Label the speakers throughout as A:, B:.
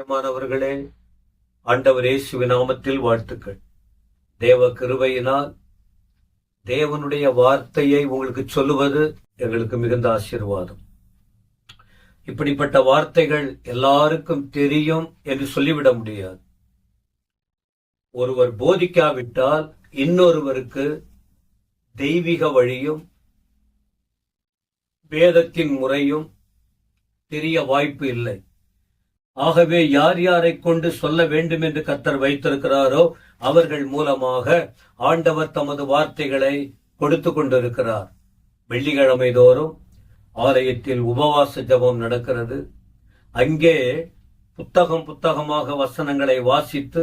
A: பிரியமானவர்களே, ஆண்டவர் இயேசுவின் நாமத்தில் வாழ்த்துக்கள். தேவ கிருபையினால் தேவனுடைய வார்த்தையை உங்களுக்கு சொல்லுவது எங்களுக்கு மிகுந்த ஆசீர்வாதம். இப்படிப்பட்ட வார்த்தைகள் எல்லாருக்கும் தெரியும் என்று சொல்லிவிட முடியாது. ஒருவர் போதிக்காவிட்டால் இன்னொருவருக்கு தெய்வீக வழியும் வேதத்தின் முறையும் தெரிய வாய்ப்பு இல்லை. ஆகவே யார் யாரை கொண்டு சொல்ல வேண்டும் என்று கர்த்தர் வைத்திருக்கிறாரோ அவர்கள் மூலமாக ஆண்டவர் தமது வார்த்தைகளை கொடுத்து கொண்டிருக்கிறார். வெள்ளிக்கிழமை தோறும் ஆலயத்தில் உபவாச ஜெபம் நடக்கிறது. அங்கே புத்தகமாக வசனங்களை வாசித்து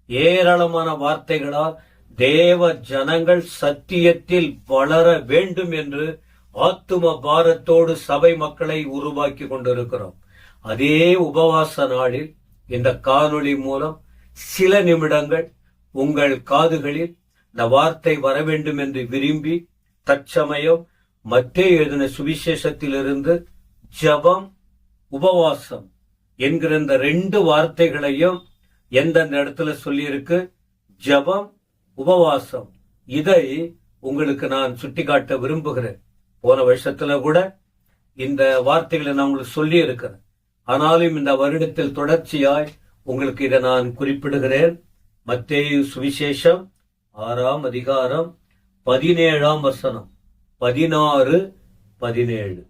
A: ஏராளமான வார்த்தைகளால் தேவ ஜனங்கள் சத்தியத்தில் வளர வேண்டும் என்று ஆத்தும பாரத்தோடு சபை மக்களை உருவாக்கி கொண்டிருக்கிறோம். அதே உபவாச நாளில் இந்த காணொளி மூலம் சில நிமிடங்கள் உங்கள் காதுகளில் இந்த வார்த்தை வர வேண்டும் என்று விரும்பி தற்சமயம் மத்தேயு எழுதின சுவிசேஷத்திலிருந்து ஜெபம் உபவாசம் என்கிற இந்த 2 வார்த்தைகளையும் எந்தெந்த இடத்துல சொல்லியிருக்கு, ஜெபம் உபவாசம், இதை உங்களுக்கு நான் சுட்டிக்காட்ட விரும்புகிறேன். போன வருஷத்துல கூட இந்த வார்த்தைகளை நான் உங்களுக்கு சொல்லி இருக்கிறேன். ஆனாலும் இந்த வருடத்தில் தொடர்ச்சியாய் உங்களுக்கு இதை நான் குறிப்பிடுகிறேன். மத்தேயு சுவிசேஷம் 6ஆம் அதிகாரம் 17ஆம் வசனம் 16, 17.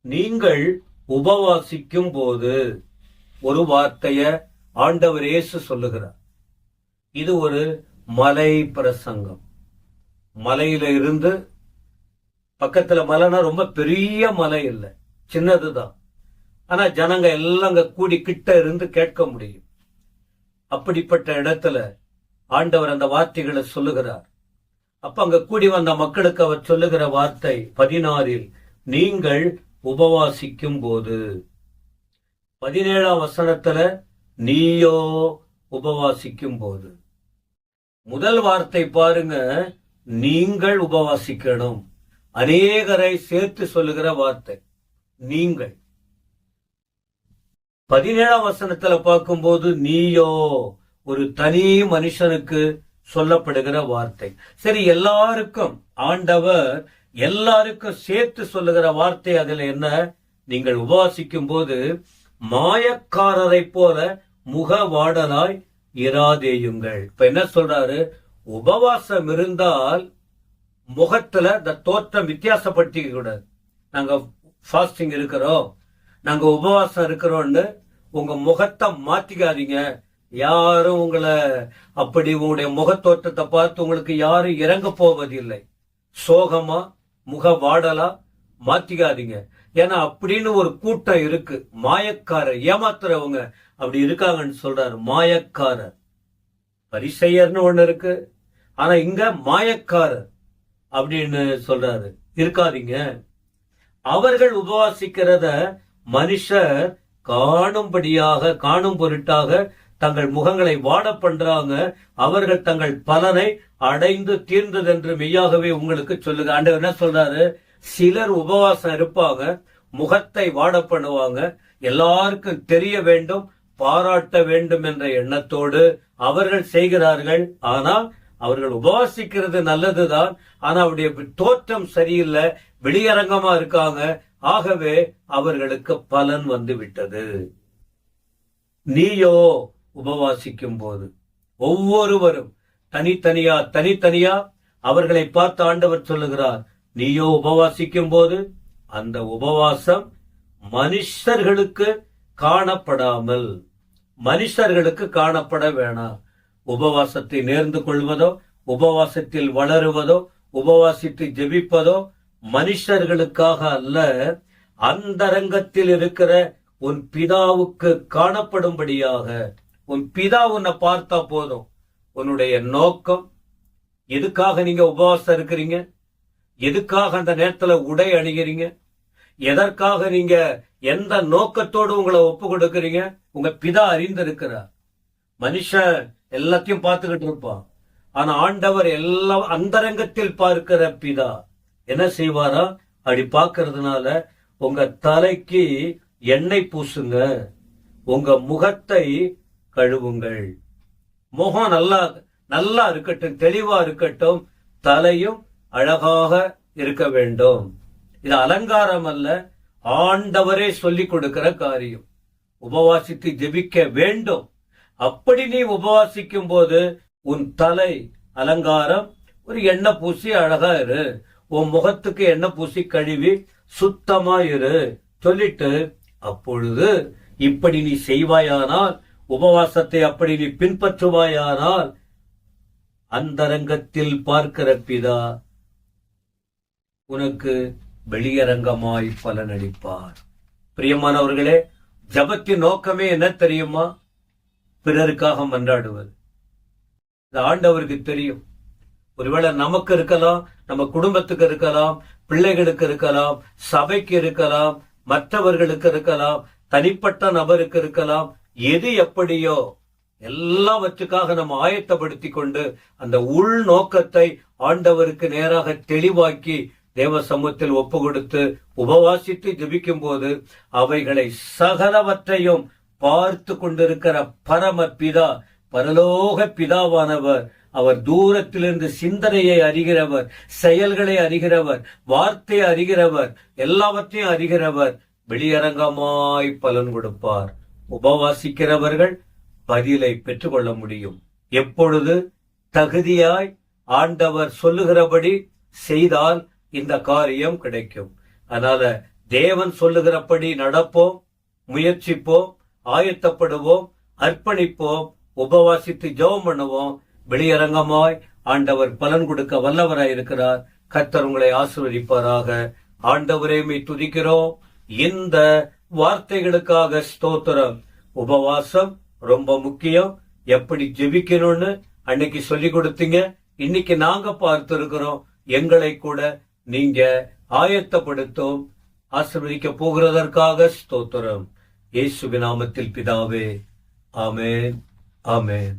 A: நீங்கள் உபவாசிக்கும் போது ஒரு வார்த்தைய ஆண்டவர் இயேசு சொல்லுகிறார். இது ஒரு மலை பிரசங்கம். மலையில இருந்து பக்கத்துல மலைனா ரொம்ப பெரிய மலை இல்லை, சின்னதுதான். ஆனா ஜனங்க எல்லாம் அங்க கூடி கிட்ட இருந்து கேட்க முடியும். அப்படிப்பட்ட இடத்துல ஆண்டவர் அந்த வார்த்தைகளை சொல்லுகிறார். அப்ப அங்க கூடி வந்த மக்களுக்கு அவர் சொல்லுகிற வார்த்தை 16, நீங்கள் உபவாசிக்கும் போது. 17ஆம் வசனத்துல நீயோ உபவாசிக்கும் போது. முதல் வார்த்தை பாருங்க, நீங்கள் உபவாசிக்கணும். அநேகரை சேர்த்து சொல்லுகிற வார்த்தை நீங்கள். 17ஆம் வசனத்துல பார்க்கும்போது நீயோ ஒரு தனி மனுஷனுக்கு சொல்லப்படுகிற வார்த்தை. சரி, எல்லாருக்கும் ஆண்டவர் எல்லாருக்கும் சேர்த்து சொல்லுகிற வார்த்தை அதுல என்ன? நீங்கள் உபவாசிக்கும் போது மாயக்காரரை போல முக வாடலாய் இராதேயுங்கள். இப்ப என்ன சொல்றாரு? உபவாசம் இருந்தால் முகத்துல இந்த தோற்றம் வித்தியாசப்படுத்திக்க கூடாது. நாங்க ஃபாஸ்டிங் இருக்கிறோம், நாங்க உபவாசம் இருக்கிறோம்னு உங்க முகத்தை மாத்திக்காதீங்க. யாரும் உங்களை அப்படி உங்களுடைய முகத்தோற்றத்தை பார்த்து உங்களுக்கு யாரும் இறங்க போவதில்லை. சோகமா முக வாடலா மாத்திக்காதீங்க. ஏன்னா அப்படின்னு ஒரு கூட்டம் இருக்கு, மாயக்காரர், ஏமாத்துறவங்க அப்படி இருக்காங்கன்னு சொல்றாரு. மாயக்காரர், பரிசெயர்னு ஒண்ணு இருக்கு, ஆனா இங்க மாயக்காரர் அப்படின்னு சொல்றாரு. இருக்காதீங்க. அவர்கள் உபவாசிக்கிறத மனுஷர் காணும் பொருட்டாக தங்கள் முகங்களை வாட பண்றாங்க. அவர்கள் தங்கள் பலனை அடைந்து தீர்ந்ததென்று மெய்யாகவே உங்களுக்கு சொல்லுங்க. ஆண்டவர் என்ன சொல்றாரு? சிலர் உபவாசம் இருப்பாங்க, முகத்தை வாட பண்ணுவாங்க, எல்லாருக்கும் தெரிய வேண்டும், பாராட்ட வேண்டும் என்ற எண்ணத்தோடு அவர்கள் செய்கிறார்கள். ஆனால் அவர்கள் உபவாசிக்கிறது நல்லதுதான், ஆனா அவருடைய தோற்றம் சரியில்லை, வெளியரங்கமா இருக்காங்க. ஆகவே அவர்களுக்கு பலன் வந்து விட்டது. நீயோ உபவாசிக்கும் போது ஒவ்வொருவரும் தனித்தனியா அவர்களை பார்த்து ஆண்டவர் சொல்லுகிறார், நீயோ உபவாசிக்கும் போது அந்த உபவாசம் மனுஷர்களுக்கு காணப்படாமல், மனுஷர்களுக்கு காணப்பட வேணாம். உபவாசத்தை நேர்ந்து கொள்வதோ, உபவாசத்தில் வளருவதோ, உபவாசித்து ஜெபிப்பதோ மனுஷர்களுக்காக அல்ல, அந்தரங்கத்தில் இருக்கிற உன் பிதாவுக்கு காணப்படும்படியாக. உன் பிதா உன்னை பார்த்தா போதும். உன்னுடைய நோக்கம், எதுக்காக நீங்க உபவாசம் இருக்கிறீங்க, எதுக்காக அந்த நேரத்துல உடை அணிகிறீங்க, எதற்காக நீங்க எந்த நோக்கத்தோடு உங்களை ஒப்பு கொடுக்கிறீங்க, உங்க பிதா அறிந்திருக்கிறார். மனுஷன் எல்லாத்தையும் பார்த்துக்கிட்டு இருப்பான், ஆனா ஆண்டவர் எல்லாம் அந்தரங்கத்தில் பார்க்கிற பிதா என்ன செய்வாரா? அப்படி பார்க்கறதுனால உங்க தலைக்கு எண்ணெய் பூசுங்க, உங்க முகத்தை கழுவுங்கள். முகம் நல்லா இருக்கட்டும், தெளிவா இருக்கட்டும். தலையும் அழகாக இருக்க வேண்டும். இது அலங்காரம் அல்ல, ஆண்டவரே சொல்லிக் கொடுக்கிற காரியம். உபவாசித்து ஜெபிக்க வேண்டும். அப்படி நீ உபவாசிக்கும் போது உன் தலை அலங்காரம், ஒரு எண்ணெய் பூசி அழகா இரு. உன் முகத்துக்கு எண்ணெய் பூசி கழுவி சுத்தமா இரு சொல்லிட்டு, அப்பொழுது இப்படி நீ செய்வாயானால், உபவாசத்தை அப்படி நீ பின்பற்றுவாயானால், அந்தரங்கத்தில் பார்க்கிற பிதா உனக்கு வெளியரங்கமாய் பலனளிப்பார். பிரியமானவர்களே, ஜபத்தின் நோக்கமே என்ன தெரியுமா? பிறருக்காக மன்றாடுவது. இந்த ஆண்டவருக்கு தெரியும். ஒருவேளை நமக்கு இருக்கலாம், நம்ம குடும்பத்துக்கு இருக்கலாம், பிள்ளைகளுக்கு இருக்கலாம், சபைக்கு இருக்கலாம், மற்றவர்களுக்கு இருக்கலாம், தனிப்பட்ட நபருக்கு இருக்கலாம். எது எப்படியோ எல்லாவற்றுக்காக நம்ம ஆயத்தப்படுத்தி கொண்டு அந்த உள் நோக்கத்தை ஆண்டவருக்கு நேராக தெளிவாக்கி தேவ சமூகத்தில் ஒப்பு கொடுத்து உபவாசித்து ஜெபிக்கும் போது அவைகளை சகலவற்றையும் பார்த்து கொண்டிருக்கிற பரம பிதா, பரலோக பிதாவானவர், அவர் தூரத்திலிருந்து சிந்தனையை அறிகிறவர், செயல்களை அறிகிறவர், வார்த்தையை அறிகிறவர், எல்லாவற்றையும் அறிகிறவர், வெளியரங்கமாய் பலன் கொடுப்பார். உபவாசிக்கிறவர்கள் பதிலை பெற்றுக்கொள்ள முடியும். எப்பொழுது? தகுதியாய் ஆண்டவர் சொல்லுகிறபடி செய்தால் இந்த காரியம் கிடைக்கும். அதனால தேவன் சொல்லுகிறபடி நடப்போம், முயற்சிப்போம், ஆயத்தப்படுவோம், அர்ப்பணிப்போம், உபவாசித்து ஜெபம் பண்ணுவோம். வெளியரங்கமாய் ஆண்டவர் பலன் கொடுக்க வல்லவராய் இருக்கிறார். கர்த்தர் உங்களை ஆசீர்வதிப்பாராக. ஆண்டவரே மை துதிக்கிறோம். இந்த வார்த்தைகளுக்காக ஸ்தோத்திரம். உபவாசம் ரொம்ப முக்கியம். எப்படி ஜெபிக்கணும்னு அன்னைக்கு சொல்லி கொடுத்தீங்க. இன்னைக்கு நாங்க பார்த்து இருக்கிறோம். எங்களை கூட நீங்க ஆயத்தப்படுத்தும். ஆசீர்வதிக்க போகிறதற்காக ஸ்தோத்திரம். இயேசுவின் நாமத்தில் பிதாவே, ஆமென், ஆமென்.